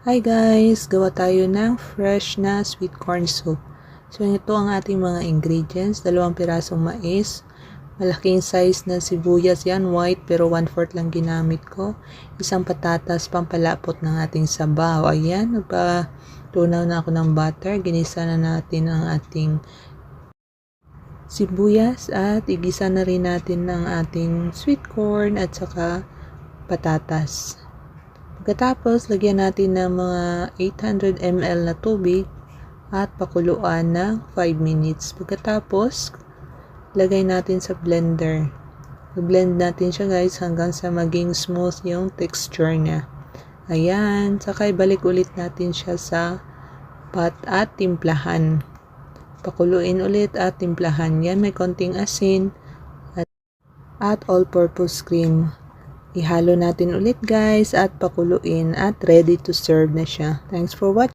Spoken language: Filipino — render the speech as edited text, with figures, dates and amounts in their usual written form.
Hi guys! Gawa tayo ng fresh na sweet corn soup. So ito ang ating mga ingredients. 2 pirasong mais. Malaking size na sibuyas yan, white, pero 1/4 lang ginamit ko. Isang patatas, pampalapot ng ating sabaw. Ayan, nagpatunaw na ako ng butter. Ginisa na natin ang ating sibuyas at igisa na rin natin ng ating sweet corn at saka patatas. Pagkatapos, lagyan natin ng mga 800 ml na tubig at pakuluan ng 5 minutes. Pagkatapos, lagay natin sa blender. I-blend natin siya guys hanggang sa maging smooth yung texture niya. Ayan, saka ibalik ulit natin siya sa pot at timplahan. Pakuluin ulit at timplahan. Yan, may konting asin at all-purpose cream. Ihalo natin ulit guys at pakuluin at ready to serve na siya. Thanks for watching.